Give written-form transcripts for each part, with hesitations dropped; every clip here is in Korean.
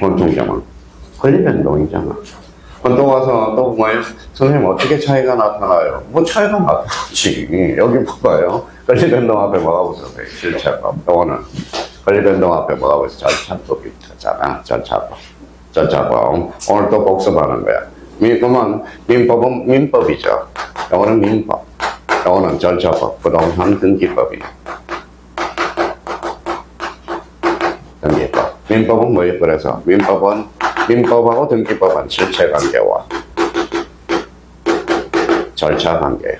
권총자만 권리변동이잖아. 또 와서 또 뭐예요? 선생님 어떻게 차이가 나타나요? 뭐 차이가 나타나지. 여기 봐봐요. 권리변동 앞에 뭐가 붙었어요? 실체법. 또는 권리변동 앞에 뭐가 붙었어요? 절차법이 있잖아. 절차법. 오늘 또 복습하는 거야. 그러면 민법은 민법이죠. 이거는 민법. 이거는 절차법. 부동산 등기법이에요. 등기법. 민법은 뭐예요? 그래서 민법하고 등기법은 실체관계와 절차관계.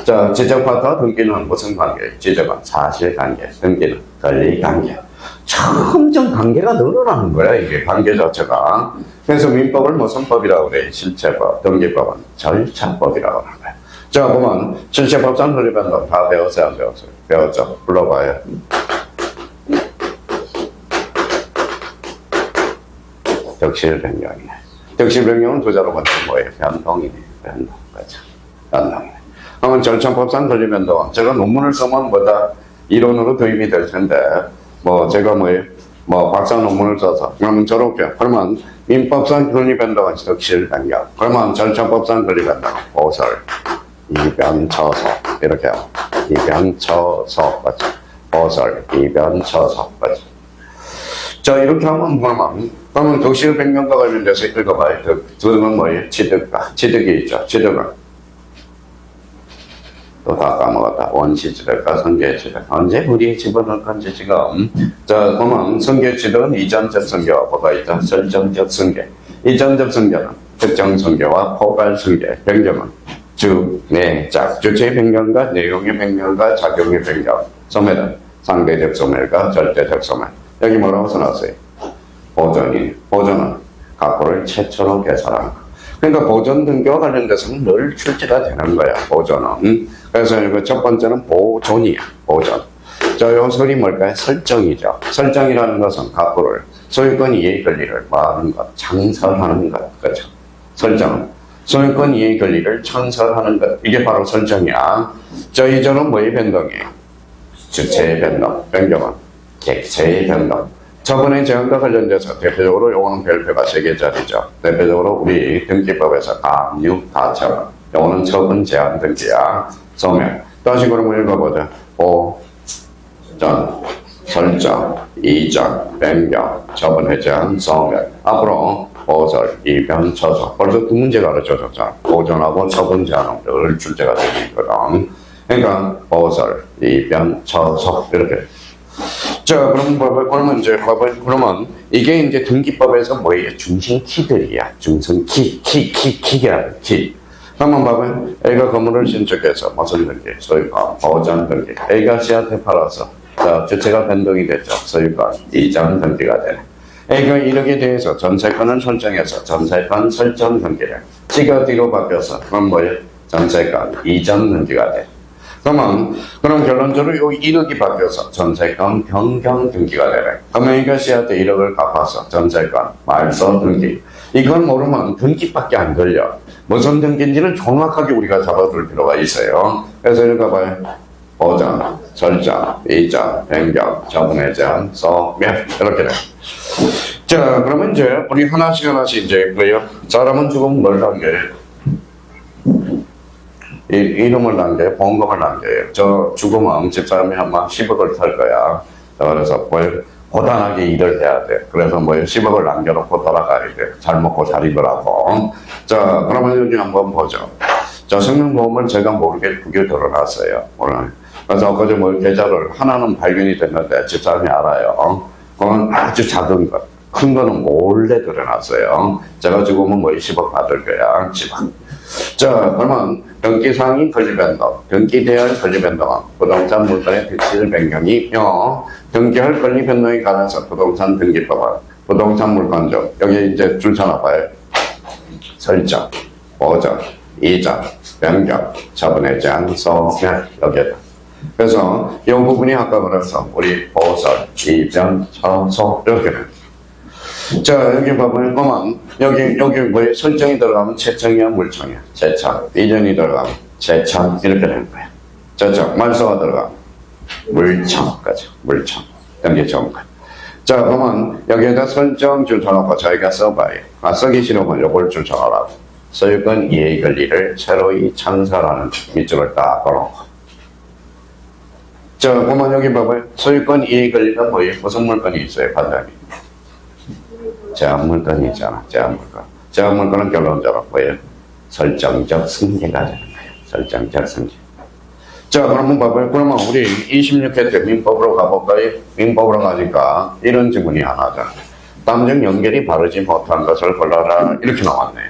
자, 지적부터 등기는 무슨 관계? 지적은 사실관계, 등기는 권리관계. 점점 관계가 늘어나는 거야, 이게 관계 자체가. 그래서 민법을 무슨 법이라고 그래? 실체법, 등기법은 절차법이라고 하는 거야. 자, 보면 실체법상 권리변동 다 배웠어요, 안 배웠어요? 배웠죠? 불러봐요. 덕실 변경이네. 덕실 변경은 두 자로 번째 뭐예요? 변동이네. 변동. 그렇죠. 변동이네. 그러면 절차법상 권리변동은 제가 논문을 쓰면 뭐다 이론으로 도입이 될 텐데, 뭐 제가 뭐 박사 논문을 써서 그러면 저렇게 그러면 민법상 권리변동은 덕실 변경. 그러면 절차법상 권리변동 보설, 이변처소 이렇게 하고 이변처소 맞죠? 보설, 이변처소 맞죠? 자, 이렇게 하면 그러면 덕실 변경과 관련돼서 읽어봐요. 덕은 뭐예요? 취득가. 취득이 있죠. 취득은 또 다 까먹었다. 원시취득과 선계취득. 언제 우리의 집어넣을 건지 지금. 자, 보면 선계취득은 이전적 선계와 뭐가 있다? 설정적 선계. 이전적 선계는 특정 선계와 포괄 선계. 변경은 주, 내, 짝. 주체의 변경과 내용의 변경과 작용의 변경. 소멸은 상대적 소멸과 절대적 소멸. 여기 뭐라고 써놨어요? 보존이. 보존은 각호를 최초로 계산하는 거. 그러니까 보존 등기와 관련돼서는 늘 출제가 되는 거야, 보존은. 그래서 이거 첫 번째는 보존이야, 보존. 자, 요 소리 뭘까요? 설정이죠. 설정이라는 것은 각호를, 소유권 이해 권리를 말하는 것, 창설하는 것. 그렇죠. 설정은 소유권 이해 권리를 창설하는 것. 이게 바로 설정이야. 자, 이전은 뭐의 변동이에요? 주체의 변동. 변경은 객체의 변동. 처분의 제한과 관련돼서 대표적으로 요거는 별표가 3개짜리죠. 대표적으로 우리 등기법에서 압류, 가처분. 요거는 처분 제한 등기야. 소멸. 다시 그러면 읽어보자. 보전, 설정, 이전, 변경, 처분의 제한, 소멸. 앞으로 보설, 이변, 처소. 벌써 두 문제 가르쳐줬잖아. 보전하고 처분 제한은 늘 출제가 되거든. 그러니까 보설, 이변, 처소 이렇게. 자, 그러면 이제 그러면 이게 이제 등기법에서 뭐예요? 중심 키들이야. 중심 키야. 그러면 봐봐요. A가 건물을 신축해서 무슨 등기? 소유권, 보전 등기. A가 C한테 팔아서 자, 주체가 변동이 됐죠. 소유권, 이전 등기가 되네. A가 1억에 대해서 전세권을 설정해서 전세권 설정 등기를. C가 뒤로 바뀌어서 그럼 뭐예요? 전세권, 이전 등기가 돼. 그럼 결론적으로 요 1억이 바뀌어서 전세권 변경 등기가 되네. 그러면 이가 C한테 1억을 갚아서 전세권 말소 등기. 이건 모르면 등기밖에 안 걸려. 무슨 등기인지를 정확하게 우리가 잡아둘 필요가 있어요. 그래서 읽어봐요. 보전, 설정, 이전, 변경, 처분의 제한, 소멸 이렇게 돼. 자, 그러면 이제 우리 하나씩 이제 뭐예요? 사람은 죽으면 뭘 남겨요? 이름을 남겨요? 보험금을 남겨요. 저 죽으면 집사람이 막 10억을 털 거야. 그래서 고단하게 일을 해야 돼. 그래서 10억을 남겨놓고 돌아가야 돼. 잘 먹고 잘 입으라고. 자, 그러면 여기 한번 보죠. 자, 생명보험을 제가 모르게 2개 들어놨어요. 오늘. 그래서 그저 계좌를 하나는 발견이 됐는데 집사람이 알아요. 그건 아주 작은 것. 큰 거는 몰래 들어놨어요. 제가 죽으면 10억 받을 거야. 집안. 자, 그러면 등기상인 권리변동, 등기대할 권리변동은 부동산 물건의 특실 변경이며 등기할 권리변동에 관해서 부동산 등기법은 부동산 물건 중 여기 이제 줄 쳐놔봐요. 설정, 보전, 이전, 변경, 처분의 제한, 소멸 여기다. 그래서 이 부분이 아까 그래서 우리 보설, 이전, 처소 이렇게 됩니다. 자, 여기 봐보면, 여기 뭐에 설정이 들어가면 채청이야, 물청이야? 채청. 이전이 들어가면 채청. 이렇게 되는 거야. 채청. 말소가 들어가면 물청. 그죠? 물청. 등기청구. 자, 그러면 여기에다 설정 줄쳐놓고 저희가 써봐요. 쓰기 싫으면 요걸 줄쳐놓으라고. 소유권 이해 권리를 새로이 창설하는 밑줄을 딱 걸어놓고. 자, 그러면 여기 봐봐요. 소유권 이해 권리가 뭐예요? 무슨 물건이 있어요, 판단이? 제한물건이 있잖아, 제한물건. 제한물건은 결론적으로 뭐예요? 설정적 승계가 되는 거예요. 설정적 승계. 자, 그러면 봐봐요. 그러면 우리 26회 때 민법으로 가볼까요? 민법으로 가니까 이런 지문이 하나잖아. 담정 연결이 바르지 못한 것을 골라라. 이렇게 나왔네.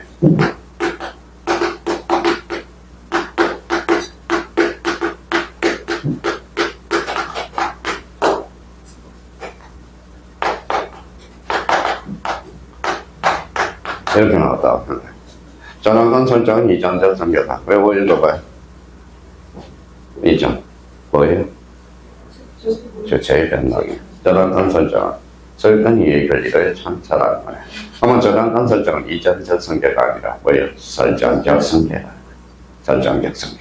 이렇게 나왔다. 전환권 설정은 이전적 성격다. 왜 보여줘봐요? 이전. 뭐예요? 주체의 변동이. 전환권 설정은 소유권 이해 권리를 창설하는 거예요. 그러면 전환권 설정은 이전적 성격가 아니라 뭐예요? 설정적 성격이다. 설정적 성격.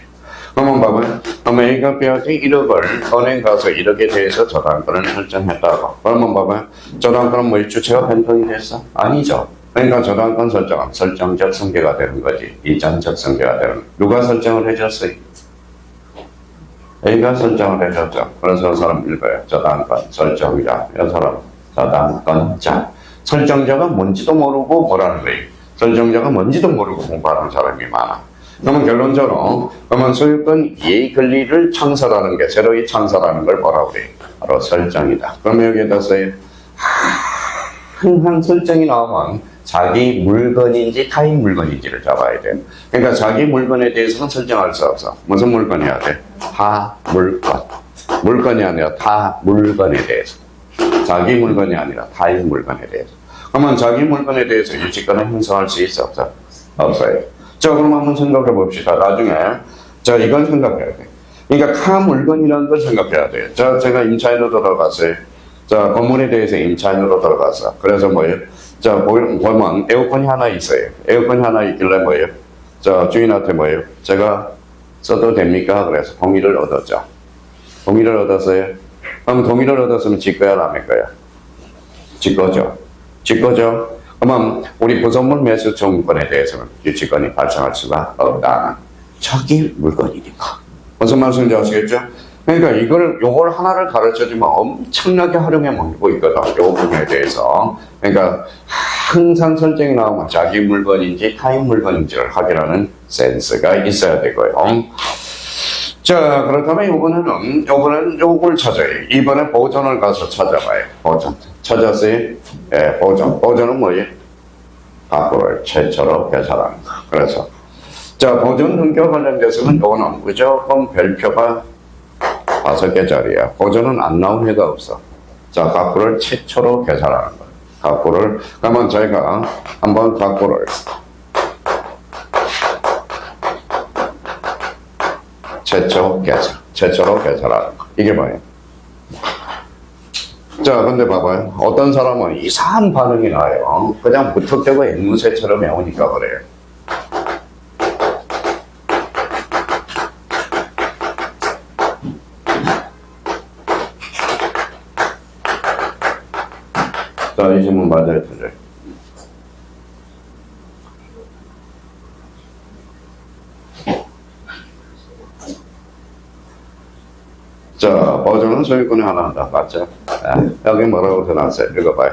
그러면 봐봐요. 그러면 A가 B한테 1억을 은행 가서 1억에 대해서 저당권을 설정했다고. 그러면 봐봐요. 저당권은 뭐예요? 주체가 변동이 됐어? 아니죠. 그러니까 저당권 설정은 설정적 성계가 되는 거지. 이전적 성계가 되는 거야. 누가 설정을 해줬어요? A가 설정을 해줬죠. 그래서 이 사람 읽어요. 저당권 설정자. 이 사람 저당권자. 설정자가 뭔지도 모르고 뭐라는 거예요. 설정자가 뭔지도 모르고 공부하는 사람이 많아. 그러면 결론적으로 그러면 소유권 이해 권리를 창설하는 게 새로이 창설하는 걸 뭐라고 그래요? 바로 설정이다. 그러면 여기에다 써요. 항상 설정이 나오면 자기 물건인지 타인 물건인지를 잡아야 돼. 그러니까 자기 물건에 대해서는 설정할 수 없어. 무슨 물건이어야 돼? 타 물건. 물건이 아니라 타 물건에 대해서. 자기 물건이 아니라 타인 물건에 대해서. 그러면 자기 물건에 대해서 유치권을 행사할 수 있어? 없어? 없어요. 자, 그럼 한번 생각해 봅시다. 나중에. 자, 이건 생각해야 돼. 그러니까 타 물건이라는 걸 생각해야 돼. 자, 제가 임차인으로 들어갔어요. 자, 건물에 대해서 임차인으로 들어갔어. 그래서 뭐예요? 자, 보면 에어컨이 하나 있어요. 에어컨이 하나 있길래 뭐예요? 자, 주인한테 뭐예요? 제가 써도 됩니까? 그래서 동의를 얻었죠. 동의를 얻었어요. 그럼 동의를 얻었으면 지 거야, 남의 거야? 지 거죠. 지 거죠. 그러면 우리 부속물 매수 청구권에 대해서는 유치권이 발생할 수가 없다. 자기 물건이니까. 무슨 말씀인지 아시겠죠? 그러니까 요걸 하나를 가르쳐주면 엄청나게 활용해 먹고 있거든. 요 부분에 대해서. 그러니까 항상 설정이 나오면 자기 물건인지 타인 물건인지를 확인하는 센스가 있어야 되고요. 자, 그렇다면 요번에는 요걸 찾아요. 이번에 보존을 가서 찾아봐요. 보존. 찾았어요? 예, 보존. 보존은 뭐예요? 각부를 최초로 개설하는 거. 그래서. 자, 보존 등기와 관련돼서는 요거는 무조건 별표가 5개짜리야. 보존은 안 나온 해가 없어. 자, 각부를 최초로 개설하는 거. 각부를, 그러면 저희가 한번 각부를 최초로 개설하는 거. 이게 뭐예요? 자, 근데 봐봐요. 어떤 사람은 이상한 반응이 나요. 그냥 무턱대고 앵무새처럼 외우니까 그래요. 자, 이 질문 맞아요, 틀려요? 자, 보존은 소유권이 하나 한다. 맞죠? 네. 여기 뭐라고 써놨어요? 읽어봐요.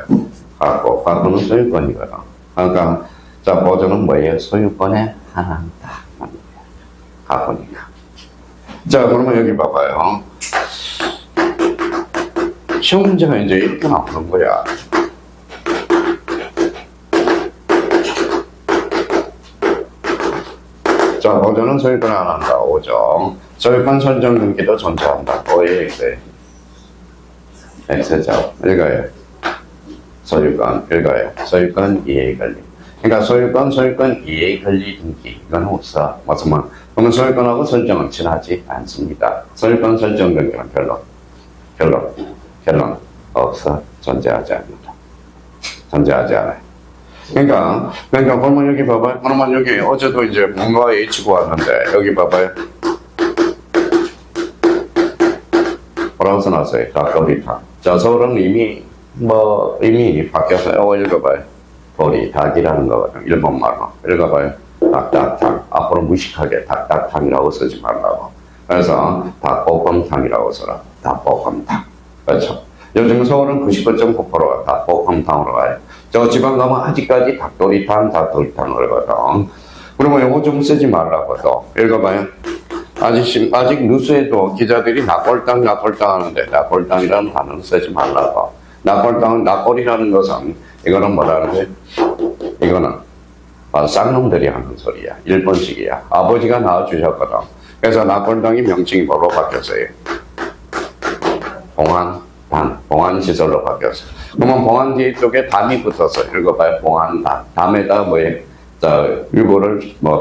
각부는 소유권이거든. 그러니까, 자, 보존은 뭐예요? 소유권에 한한다. 각부니까. 자, 그러면 여기 봐봐요. 시험 문제가 이제 이렇게 나오는 거야. 자, 보존은 소유권에 한한다. 5점. 소유권 설정 등기도 존재한다. 5의 X. X죠. 읽어요. 소유권. 읽어요. 소유권 이해 권리. 그러니까 소유권 이해 권리 등기. 이건 없어. 무슨 말? 그러면 소유권하고 설정은 친하지 않습니다. 소유권 설정 등기는 결론. 없어. 존재하지 않는다. 존재하지 않아요. 그러니까 그러면 여기 봐봐요. 그러면 여기 어제도 이제 뭔가 H고 왔는데 여기 봐봐요. 뭐라고 써놨어요? 가까우리타. 자, 서울은 이미 뭐 이미 바뀌었어요. 읽어봐요. 돌이 닭이라는 거거든. 일본말로. 읽어봐요. 닭닭탕. 앞으로 무식하게 닭닭탕이라고 쓰지 말라고. 그래서 닭볶음탕이라고 써라. 닭볶음탕. 그렇죠. 요즘 서울은 99.9%가 닭볶음탕으로 가요. 저 지방 가면 아직까지 닭도리탕, 닭도리탕을 거든. 그러면 이거 좀 쓰지 말라고 또. 읽어봐요. 아직 뉴스에도 기자들이 낙골당 하는데 낙골당이라는 단어는 쓰지 말라고. 낙골이라는 것은 이거는 뭐라는 거예요? 이거는 쌍놈들이 하는 소리야. 일본식이야. 아버지가 낳아주셨거든. 그래서 낙골당이 명칭이 뭐로 바뀌었어요? 봉안시설로 바뀌었어요. 그러면 봉안 뒤쪽에 담이 붙어서 읽어봐요. 봉안담. 담에다 뭐예요? 일부를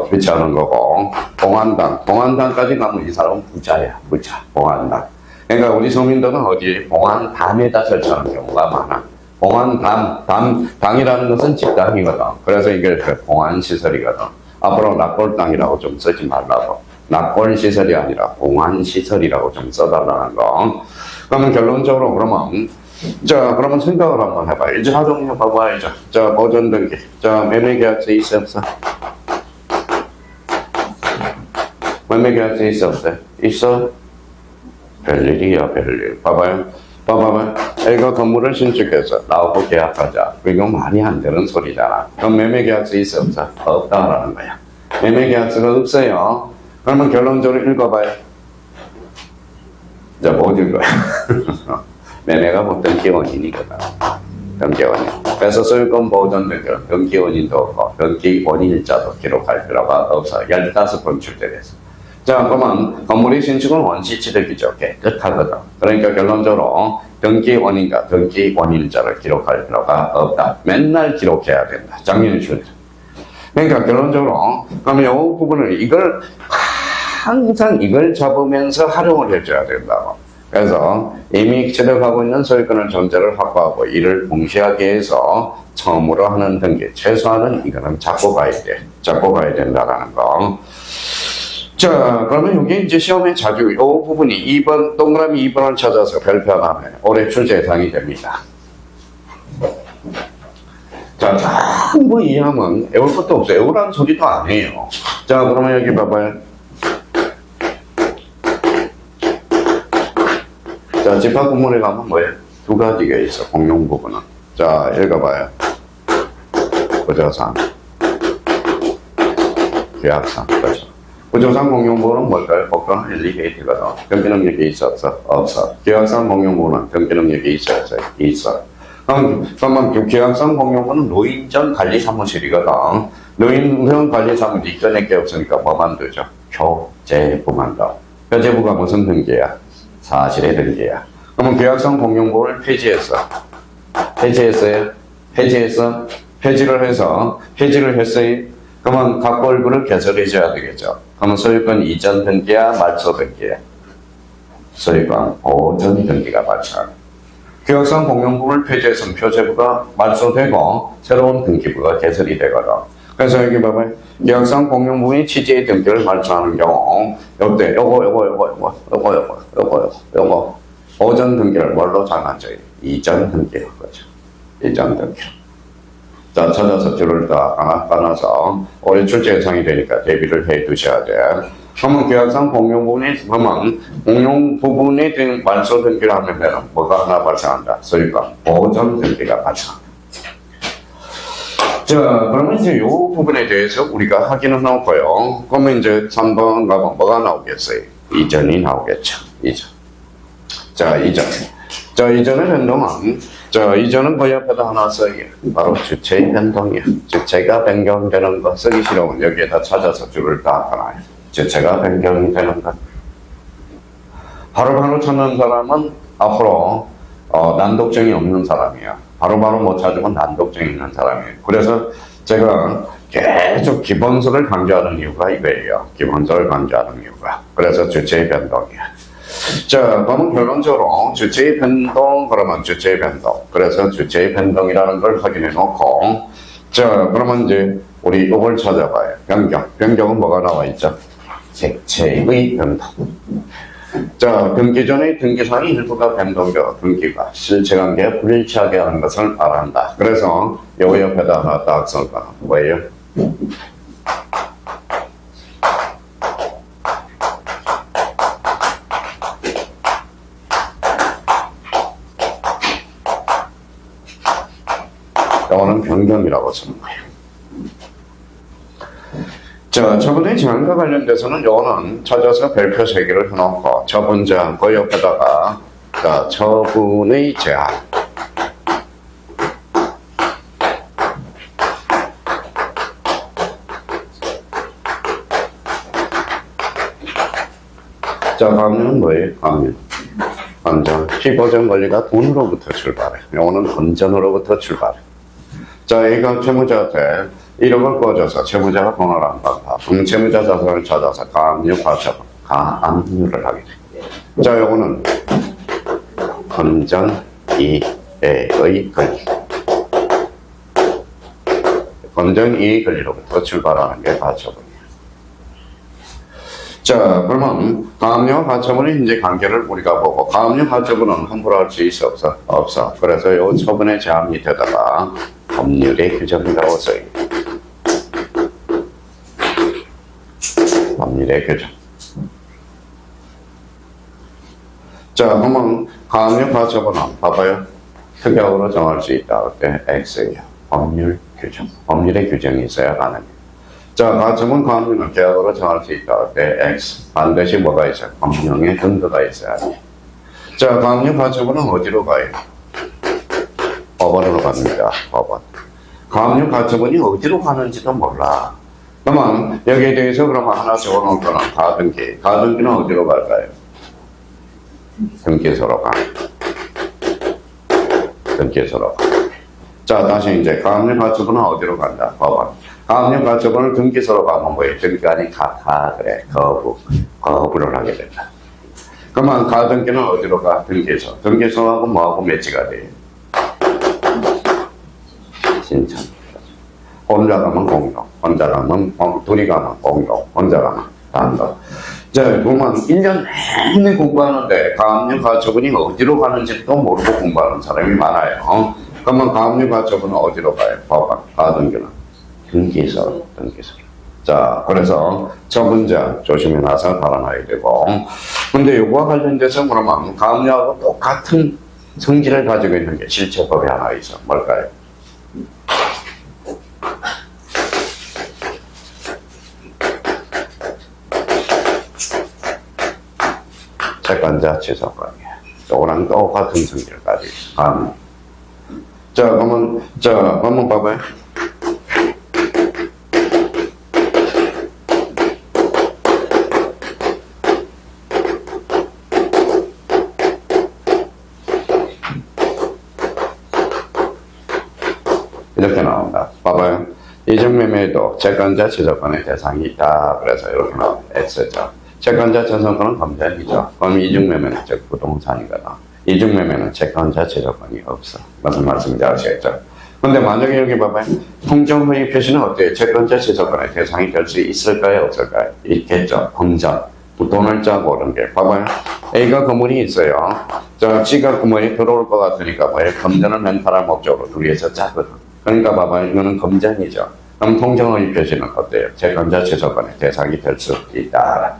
배치하는 거고, 봉안당까지 가면 이 사람은 부자야, 부자, 봉안당. 그러니까 우리 서민들은 어디에 봉안담에다 설치하는 경우가 많아. 당이라는 것은 집당이거든. 그래서 이게 봉안시설이거든. 앞으로 낙골당이라고 좀 쓰지 말라고. 낙골시설이 아니라 봉안시설이라고 좀 써달라는 거. 그러면 결론적으로 그러면 생각을 한번 해봐요. 이제 하동이 봐봐야죠. 보존 등기. 매매계약서 있어, 없어? 매매계약서 있어, 없어? 있어? 별일이야, 별일. 봐봐요. 이거 건물을 신축해서 나하고 계약하자. 이거 말이 안 되는 소리잖아. 그럼 매매계약서 있어, 없어? 없다라는 거야. 매매계약서가 없어요. 그러면 결론적으로 읽어봐요. 못 읽어요. 매매가 뭐 등기원인이거든. 등기원인. 그래서 소유권 보존 등기는 등기원인도 없고 등기원인일자도 기록할 필요가 없어. 15번 출제돼서. 그러면 건물의 신축은 원시치득이죠. 깨끗하거든. 그러니까 결론적으로 등기원인과 등기원인일자를 기록할 필요가 없다. 맨날 기록해야 된다. 작년에 출제. 그러니까 결론적으로 그러면 이 부분을 항상 이걸 잡으면서 활용을 해줘야 된다고. 그래서 이미 취득하고 있는 소유권을 전제를 확보하고 이를 동시하게 해서 처음으로 하는 등기. 최소한은 이거는 잡고 가야 돼. 잡고 가야 된다라는 거. 그러면 이게 이제 시험에 자주 이 부분이 2번, 동그라미 2번을 찾아서 발표하면 올해 출제 예상이 됩니다. 전부 이해하면 외울 것도 없어요. 외우라는 소리도 안 해요. 그러면 여기 봐봐요. 집합 구문에 가면 뭐예요? 두 가지가 있어, 공용 부분은. 읽어봐요. 구조상, 계약상. 그렇죠. 구조상 공용 부분은 뭘까요? 복권 엘리게이트거든. 경기 능력이 있어, 없어? 없어. 계약상 공용 부분은 경기 능력이 있어, 없어? 있어. 그러면 계약상 공용 부분은 노인전 관리 사무실이거든. 노인전 관리 사무실 이겨낼 게 없으니까 뭐 만들죠? 표제부 만들어. 표제부가 무슨 등기야? 사실의 등기야. 그러면 계약상 공용부를 폐지했어요? 폐지를 했어요? 그러면 각벌부를 개설해줘야 되겠죠. 그러면 소유권 이전 등기야, 말소 등기야? 소유권 보전 등기가 맞죠. 계약상 공용부를 폐지해서 표제부가 말소되고 새로운 등기부가 개설이 되거든. 그래서 여기 봐봐요. 계약상 공용부의 취지의 등기를 말소하는 경우 요거 보전 등기를 뭘로 장난쳐요? 이전 등기로 거죠. 이전 등기로. 찾아서 줄을 다 까놔서 올해 출제 예상이 되니까 대비를 해 두셔야 돼. 그러면 계약상 공용 부분에 된 말소 등기를 하면 뭐가 하나 발생한다? 소유권 보전 등기가 발생한다. 그러면 이제 이 부분에 대해서 우리가 확인을 해놓고요. 그러면 이제 3번 가면 뭐가 나오겠어요? 이전이 나오겠죠. 이전의 변동은, 이전은 그 옆에다 하나 써요. 바로 주체의 변동이야. 주체가 변경되는 거 쓰기 싫으면 여기에다 찾아서 줄을 딱 하나요. 주체가 변경되는 것. 바로바로 찾는 사람은 앞으로 난독증이 없는 사람이야. 바로바로 못 찾으면 난독증이 있는 사람이에요. 그래서 제가 계속 기본서를 강조하는 이유가 이거예요. 기본서를 강조하는 이유가. 그래서 주체의 변동이야. 그러면 결론적으로 주체의 변동, 그러면 주체의 변동. 그래서 주체의 변동이라는 걸 확인해 놓고, 그러면 이제 우리 이걸 찾아봐요. 변경은 뭐가 나와 있죠? 객체의 변동. 자, 등기 전의 등기상의 일부가 변동되어 등기가 실체관계에 불일치하게 하는 것을 말한다. 그래서 요 옆에다 하나 딱 써봐. 뭐예요? 요거는 변경이라고 쓰는 거예요. 자, 처분의 제한과 관련돼서는 요거는 찾아서 별표 3개를 해놓고 처분 제한 그 옆에다가 자, 처분의 제한 자, 가압류는 뭐예요? 가압류. 건전. 피보전 권리가 돈으로부터 출발해. 요거는 건전으로부터 출발해. 자, 이거 채무자한테 1억을 꺼줘서 채무자가 돈을 안 받아. 그럼 채무자 자산을 찾아서 가압류 과처분, 가압류를 하게 돼. 자, 요거는 건전 이익의 권리. 건전 이익 권리로부터 출발하는 게 과처분이에요. 자, 그러면 가압류와 과처분의 현재 관계를 우리가 보고 가압류 과처분은 함부로 할 수 있어 없어? 없어. 그래서 요 처분의 제한 밑에다가 법률의 규정이라고 써요. 법률의 규정. 자, 그러면 가압류 과처분은 봐봐요. 특약으로 정할 수 있다. 그때 X예요. 법률 규정. 법률의 규정이 있어야 가능해요. 자, 가처분 가압류는 계약으로 정할 수 있다. 그때 X. 반드시 뭐가 있어요? 법령의 근거가 있어야 돼. 자, 가압류 가처분은 어디로 가요? 법원으로 갑니다. 법원. 가압류 가처분이 어디로 가는지도 몰라. 그러면 여기에 대해서 그러면 하나 적어놓은 거는 가등기. 가등기는 어디로 갈까요? 등기소로 가. 등기소로 가. 자, 다시 이제 가압류 가처분은 어디로 간다? 법원. 가압류 가처분을 등기소로 가면 뭐예요? 등기가 아니까 그래. 거부를 하게 된다. 그러면 가등기는 어디로 가? 등기소. 등기소하고 뭐하고 매치가 돼요? 신청. 혼자 가면 공동, 혼자 가면 둘이 가면 공동, 혼자 가면 단독. 자, 보면 1년 내내 공부하는데 가압류 가처분이 어디로 가는지도 모르고 공부하는 사람이 많아요. 그러면 가압류 가처분은 어디로 가요? 법원. 가등기는 등기소. 자, 그래서 처분자 조심히 나서 발언해야 되고. 근데 요거와 관련돼서 그러면 가압류하고 똑같은 성질을 가지고 있는 게 실체법이 하나 있어. 뭘까요? 채권자 취소관계. 요거랑 똑같은 성질을 가지고 있어. 자, 그러면 한번 봐봐요. 이렇게 나온다. 봐봐요. 이중매매에도 채권자 취소권의 대상이 있다. 그래서 이렇게 나와요. X죠. 채권자 취소권은 검전이죠. 그럼 이중매매는 즉 부동산이거든. 이중매매는 채권자 취소권이 없어. 무슨 말씀인지 아시겠죠? 근데 만약에 여기 봐봐요. 통정허위 표시는 어때요? 채권자 취소권의 대상이 될 수 있을까요? 없을까요? 있겠죠. 검전. 돈을 짜고 그런 게. 봐봐요. A가 건물이 있어요. 자, G가 건물이 들어올 것 같으니까 뭐예요? 검전을 멘탈할 목적으로 둘이서 짜거든. 그러니까 봐봐요. 이거는 검전이죠. 그럼 통정허위 표시는 어때요? 채권자 취소권의 대상이 될 수 있다.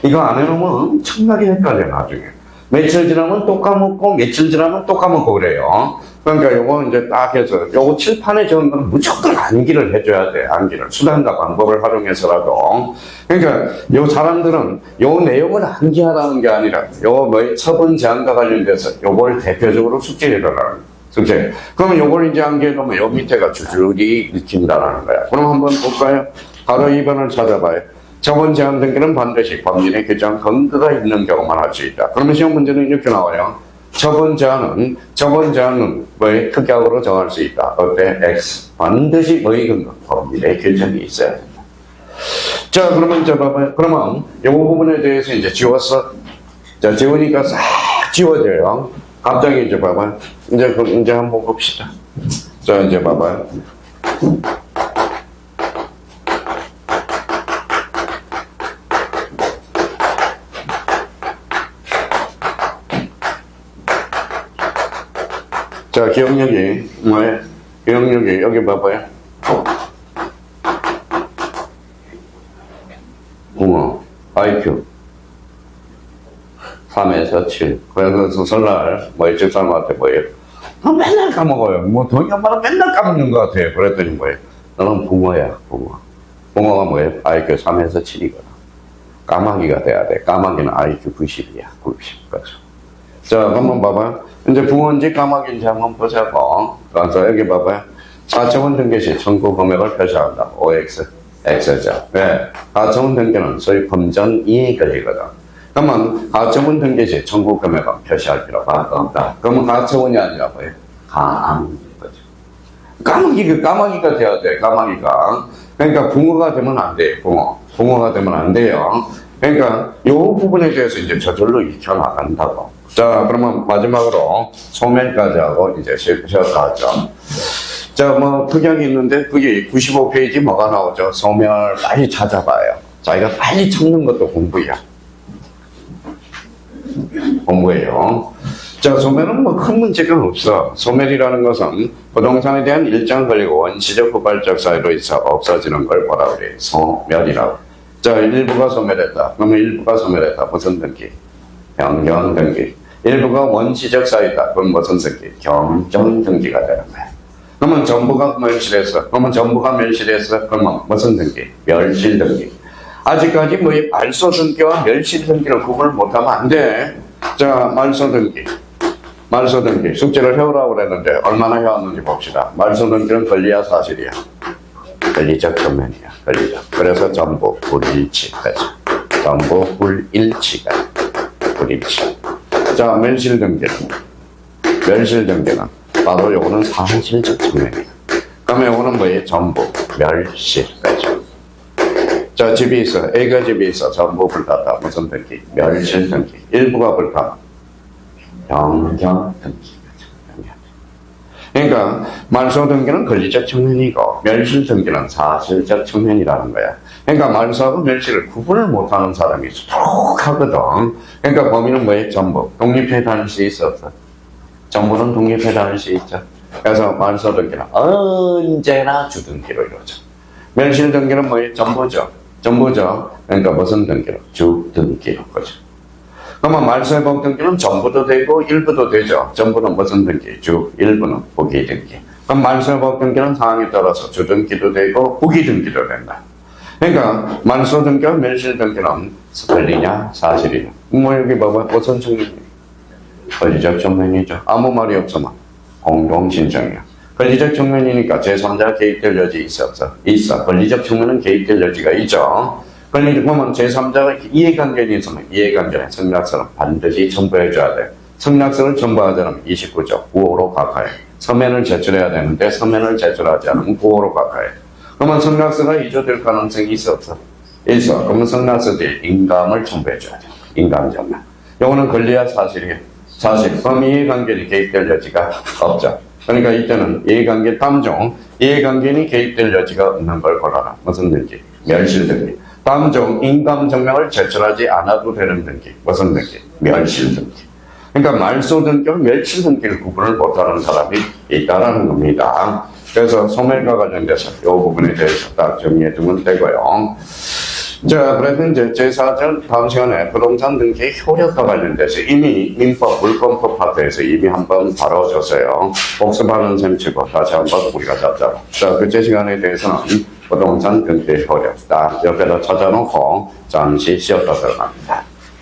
이거 안 해놓으면 엄청나게 헷갈려, 나중에. 며칠 지나면 또 까먹고, 며칠 지나면 또 까먹고 그래요. 그러니까 요거 이제 딱 해서, 요거 칠판에 적은 건 무조건 암기를 해줘야 돼, 암기를. 수단과 방법을 활용해서라도. 그러니까 요 사람들은 요 내용을 암기하라는 게 아니라, 요 처분 제한과 관련돼서 요걸 대표적으로 숙지해달라는 숙제. 그러면 요걸 이제 암기해놓으면 요 밑에가 줄줄이 익힌다라는 거야. 그럼 한번 볼까요? 바로 2번을 찾아봐요. 처분 제한 등기는 반드시 법률의 규정 근거가 있는 경우만 할 수 있다. 그러면 시험 문제는 이렇게 나와요. 처분 제한은 뭐의 특약으로 정할 수 있다. 어때? X. 반드시 뭐의 근거? 법률의 규정이 있어야 된다. 자, 그러면 이제 봐봐요. 그러면 이 부분에 대해서 이제 지웠어. 자, 지우니까 싹 지워져요. 갑자기 이제 봐봐요. 이제 한번 봅시다. 자, 이제 봐봐요. 자, 기억력이 뭐예요? 기억력이 여기 봐봐요. 붕어, IQ 3에서 7. 그래서 설날 뭐 일찍 사람한테 뭐예요? 너 맨날 까먹어요. 뭐 돈이 엄마는 맨날 까먹는 것 같아요. 그랬더니 뭐예요? 너는 붕어야, 붕어. 붕어가 뭐예요? IQ 3에서 7이거든. 까마귀가 돼야 돼. 까마귀는 IQ 90이야. 90. 그렇죠. 자, 한번 봐봐요. 이제 붕어인지 까마귀인지 한번 보자고. 그래서 여기 봐봐요. 4차원 등기 시 청구 금액을 표시한다. OX, X죠. 왜? 4차원 등기는 소위 금전 이익 걸리거든. 그러면 4차원 등기 시 청구 금액은 표시할 필요가 없다. 그러면 4차원이 아니라 뭐예요? 까마귀인 거죠. 까마귀가 돼야 돼. 까마귀가. 그러니까 붕어가 되면 안 돼. 붕어가 되면 안 돼요. 그러니까 이 부분에 대해서 이제 저절로 익혀나간다고. 자, 그러면 마지막으로 소멸까지 하고 이제 쉬었다 하죠. 자, 뭐 특약이 있는데 그게 95페이지 뭐가 나오죠? 소멸 빨리 찾아봐요. 자기가 빨리 찾는 것도 공부야. 공부예요. 자, 소멸은 뭐 큰 문제가 없어. 소멸이라는 것은 부동산에 대한 일정 걸리고 원시적 후발적 사유로 있어 없어지는 걸 뭐라 그래? 소멸이라고. 자, 일부가 소멸했다. 그러면 일부가 소멸했다. 무슨 등기? 변경 등기. 일부가 원시적 사유다. 그럼 무슨 등기? 경정 등기가 되는 거야. 그러면 전부가 멸실했어. 그러면 전부가 멸실했어. 그러면 무슨 등기? 멸실 등기. 아직까지 뭐 이 말소 등기와 멸실 등기를 구분을 못하면 안 돼. 자, 말소 등기. 말소 등기. 숙제를 해오라고 그랬는데 얼마나 해왔는지 봅시다. 말소 등기는 권리야 사실이야? 권리적 전면이야. 권리적. 그래서 전부 불일치까지. 전부 불일치가. 불일치. 자, 멸실 등기는. 멸실 등기는. 바로 요거는 사실적 측면이에요. 그러면 요거는 뭐예요? 전부 멸실까지. 자, 집이 있어. A가 집이 있어. 전부 불탔다. 무슨 등기? 멸실 등기. 일부가 불타. 변경 등기. 그러니까 말소 등기는 권리적 측면이고 멸실 등기는 사실적 측면이라는 거야. 그러니까 말소하고 멸실을 구분을 못하는 사람이 수두룩하거든. 그러니까 범위는 뭐예요? 전부. 독립해 다닐 수 있어 없어? 전부는 독립해 다닐 수 있죠. 그래서 말소 등기는 언제나 주등기로 이루어져. 멸실 등기는 뭐예요? 전부죠. 전부죠. 그러니까 무슨 등기로? 주등기로. 그죠. 그러면 말소회복 등기는 전부도 되고 일부도 되죠. 전부는 무슨 등기? 주, 일부는 부기 등기. 그럼 말소회복 등기는 상황에 따라서 주등기도 되고 부기 등기도 된다. 그러니까 말소 등기와 멸실 등기는 권리냐 사실이냐. 뭐 여기 봐봐. 무슨 측면이에요? 권리적 측면이죠. 아무 말이 없으면 공동신청이야. 권리적 측면이니까 제3자 개입될 여지 있어 없어? 있어. 권리적 측면은 개입될 여지가 있죠. 권리적 보면 제3자가 이해관계는 있으면 이해관계는 성락서는 반드시 첨부해줘야 돼. 성락서를 첨부하자면 29조 9호로 각하해. 서면을 제출해야 되는데 서면을 제출하지 않으면 9호로 각하해. 그러면 성락서가 위조될 가능성이 있어 없어? 있어. 그러면 성락서 뒤에 인감을 첨부해줘야 돼. 인감정면. 요거는 권리야 사실이에요. 사실. 그럼 이해관계는 개입될 여지가 없죠. 그러니까 이때는 이해관계 다음 중 이해관계는 개입될 여지가 없는 걸 골라라. 무슨 등기? 멸실 등기. 다음 중 인감 증명을 제출하지 않아도 되는 등기. 무슨 등기? 멸실 등기. 그러니까 말소 등기와 멸실 등기를 구분을 못하는 사람이 있다라는 겁니다. 그래서 소멸과 관련돼서 이 부분에 대해서 딱 정리해 두면 되고요. 자, 그래서 이제 제4절 다음 시간에 부동산 등기의 효력과 관련돼서 이미 민법, 물권법 파트에서 이미 한번 다뤄줬어요. 복습하는 셈 치고 다시 한번 우리가 잡자. 자, 그제 시간에 대해서는 부동산 등기의 효력 딱 옆에다 찾아놓고 잠시 쉬었다 들어갑니다.